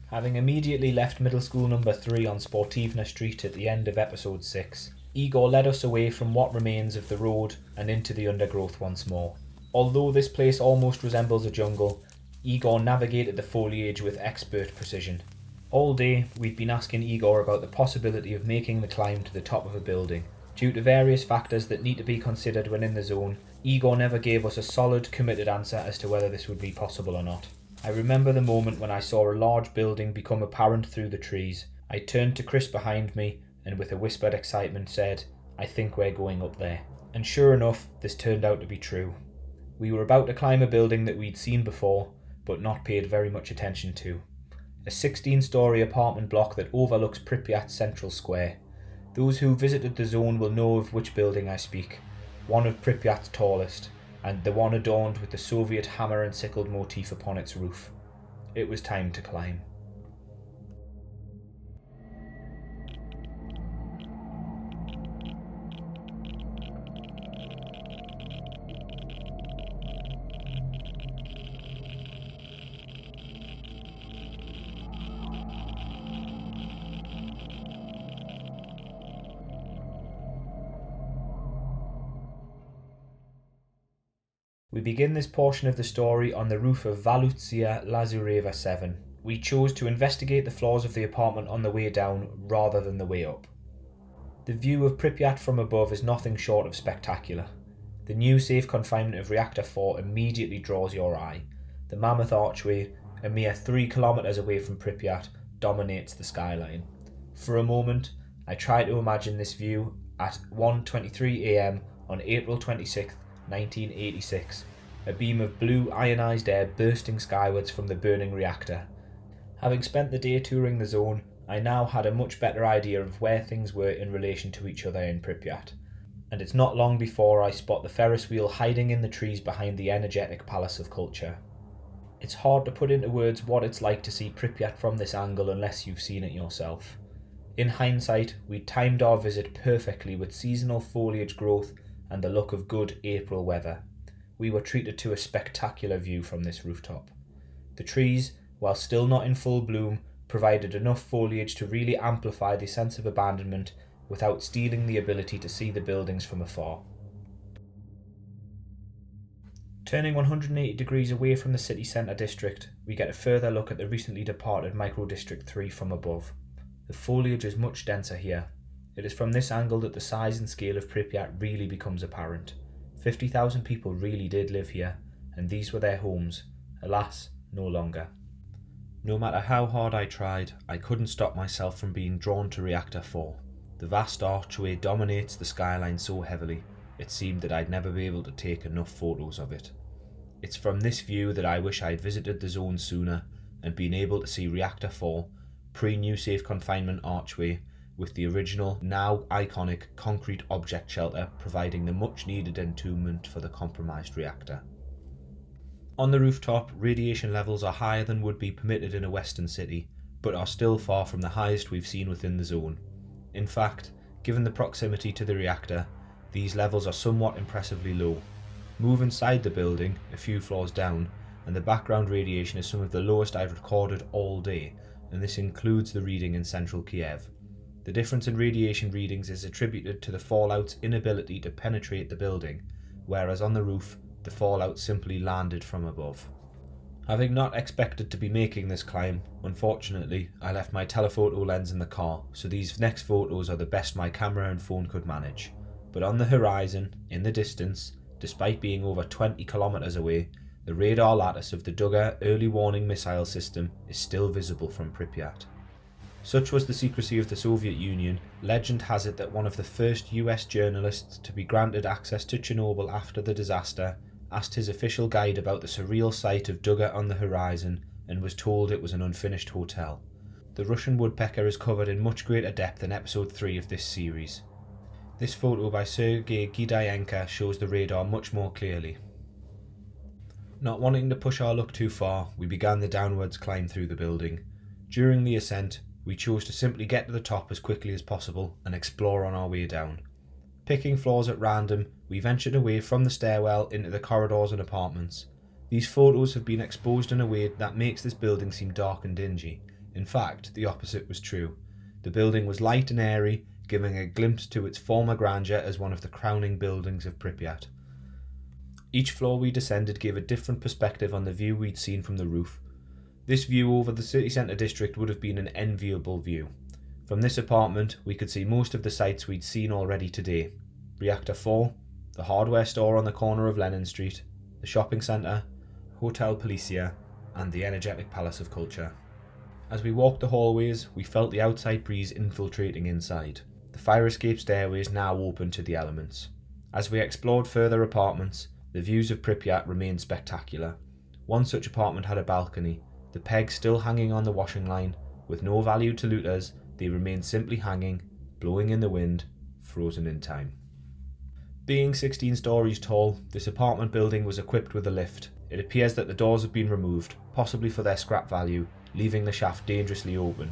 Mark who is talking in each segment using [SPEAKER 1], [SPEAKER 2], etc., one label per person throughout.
[SPEAKER 1] Having immediately left middle school number 3 on Sportivna Street at the end of episode 6, Igor led us away from what remains of the road and into the undergrowth once more. Although this place almost resembles a jungle, Igor navigated the foliage with expert precision. All day we'd been asking Igor about the possibility of making the climb to the top of a building. Due to various factors that need to be considered when in the zone, Igor never gave us a solid, committed answer as to whether this would be possible or not. I remember the moment when I saw a large building become apparent through the trees. I turned to Chris behind me and with a whispered excitement said, "I think we're going up there." And sure enough, this turned out to be true. We were about to climb a building that we'd seen before, but not paid very much attention to. A 16-storey apartment block that overlooks Pripyat Central Square. Those who visited the zone will know of which building I speak. One of Pripyat's tallest, and the one adorned with the Soviet hammer and sickle motif upon its roof. It was time to climb. We begin this portion of the story on the roof of Valutsya Lazureva 7. We chose to investigate the floors of the apartment on the way down rather than the way up. The view of Pripyat from above is nothing short of spectacular. The new safe confinement of Reactor 4 immediately draws your eye. The mammoth archway, a mere 3 kilometers away from Pripyat, dominates the skyline. For a moment, I try to imagine this view at 1:23 a.m. on April 26, 1986, a beam of blue ionised air bursting skywards from the burning reactor. Having spent the day touring the zone, I now had a much better idea of where things were in relation to each other in Pripyat, and it's not long before I spot the Ferris wheel hiding in the trees behind the energetic Palace of Culture. It's hard to put into words what it's like to see Pripyat from this angle unless you've seen it yourself. In hindsight, we timed our visit perfectly with seasonal foliage growth and the look of good April weather. We were treated to a spectacular view from this rooftop. The trees, while still not in full bloom, provided enough foliage to really amplify the sense of abandonment without stealing the ability to see the buildings from afar. Turning 180 degrees away from the city centre district, we get a further look at the recently departed Micro District 3 from above. The foliage is much denser here. It is from this angle that the size and scale of Pripyat really becomes apparent. 50,000 people really did live here, and these were their homes. Alas, no longer. No matter how hard I tried, I couldn't stop myself from being drawn to Reactor 4. The vast archway dominates the skyline so heavily, it seemed that I'd never be able to take enough photos of it. It's from this view that I wish I'd visited the zone sooner and been able to see Reactor 4, pre-new safe confinement archway, with the original, now iconic, concrete object shelter providing the much-needed entombment for the compromised reactor. On the rooftop, radiation levels are higher than would be permitted in a Western city, but are still far from the highest we've seen within the zone. In fact, given the proximity to the reactor, these levels are somewhat impressively low. Move inside the building, a few floors down, and the background radiation is some of the lowest I've recorded all day, and this includes the reading in central Kiev. The difference in radiation readings is attributed to the fallout's inability to penetrate the building, whereas on the roof, the fallout simply landed from above. Having not expected to be making this climb, unfortunately, I left my telephoto lens in the car, so these next photos are the best my camera and phone could manage. But on the horizon, in the distance, despite being over 20 kilometers away, the radar lattice of the Dugger early warning missile system is still visible from Pripyat. Such was the secrecy of the Soviet Union, legend has it that one of the first US journalists to be granted access to Chernobyl after the disaster asked his official guide about the surreal sight of Dugger on the horizon and was told it was an unfinished hotel. The Russian woodpecker is covered in much greater depth in episode 3 of this series. This photo by Sergei Gidayenko shows the radar much more clearly. Not wanting to push our luck too far, we began the downwards climb through the building. During the ascent, we chose to simply get to the top as quickly as possible and explore on our way down. Picking floors at random, we ventured away from the stairwell into the corridors and apartments. These photos have been exposed in a way that makes this building seem dark and dingy, In fact, the opposite was true. The building was light and airy, giving a glimpse to its former grandeur as one of the crowning buildings of Pripyat. Each floor we descended gave a different perspective on the view we'd seen from the roof. This view over the city centre district would have been an enviable view. From this apartment, we could see most of the sites we'd seen already today. Reactor 4, the hardware store on the corner of Lennon Street, the shopping centre, Hotel Policia, and the energetic Palace of Culture. As we walked the hallways, we felt the outside breeze infiltrating inside. The fire escape stairways now open to the elements. As we explored further apartments, the views of Pripyat remained spectacular. One such apartment had a balcony, the pegs still hanging on the washing line. With no value to looters, they remained simply hanging, blowing in the wind, frozen in time. Being 16 stories tall, this apartment building was equipped with a lift. It appears that the doors have been removed, possibly for their scrap value, leaving the shaft dangerously open.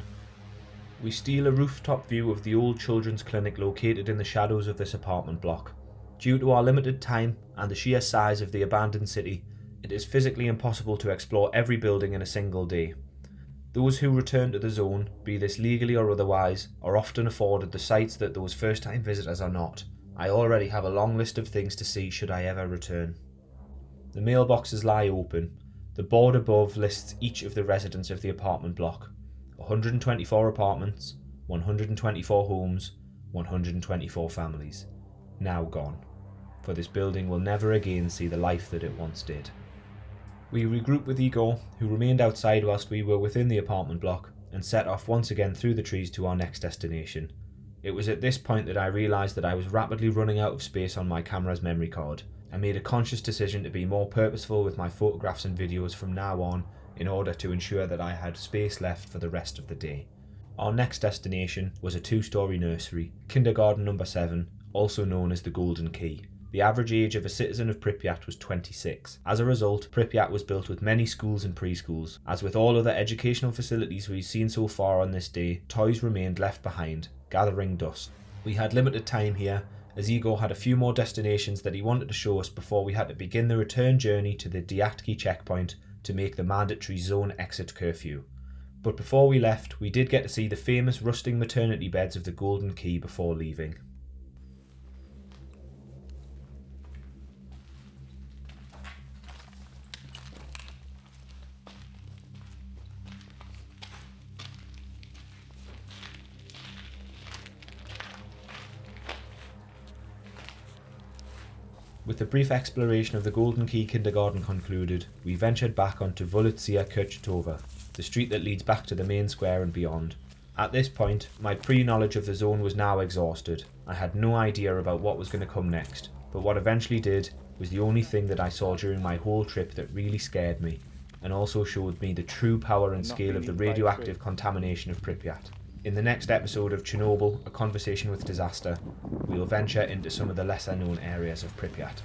[SPEAKER 1] We steal a rooftop view of the old children's clinic located in the shadows of this apartment block. Due to our limited time and the sheer size of the abandoned city, it is physically impossible to explore every building in a single day. Those who return to the zone, be this legally or otherwise, are often afforded the sights that those first-time visitors are not. I already have a long list of things to see should I ever return. The mailboxes lie open. The board above lists each of the residents of the apartment block. 124 apartments, 124 homes, 124 families. Now gone. For this building will never again see the life that it once did. We regrouped with Igor, who remained outside whilst we were within the apartment block, and set off once again through the trees to our next destination. It was at this point that I realised that I was rapidly running out of space on my camera's memory card. I made a conscious decision to be more purposeful with my photographs and videos from now on in order to ensure that I had space left for the rest of the day. Our next destination was a 2-storey nursery, kindergarten number 7, also known as the Golden Key. The average age of a citizen of Pripyat was 26. As a result, Pripyat was built with many schools and preschools. As with all other educational facilities we've seen so far on this day, toys remained left behind, gathering dust. We had limited time here, as Igor had a few more destinations that he wanted to show us before we had to begin the return journey to the Diatki checkpoint to make the mandatory zone exit curfew. But before we left, we did get to see the famous rusting maternity beds of the Golden Key before leaving. With the brief exploration of the Golden Key kindergarten concluded, we ventured back onto Wulitsia Kirchtova, the street that leads back to the main square and beyond. At this point, my pre-knowledge of the zone was now exhausted. I had no idea about what was going to come next, but what eventually did was the only thing that I saw during my whole trip that really scared me, and also showed me the true power and scale of the radioactive contamination of Pripyat. In the next episode of Chernobyl, A Conversation with Disaster, we'll venture into some of the lesser known areas of Pripyat.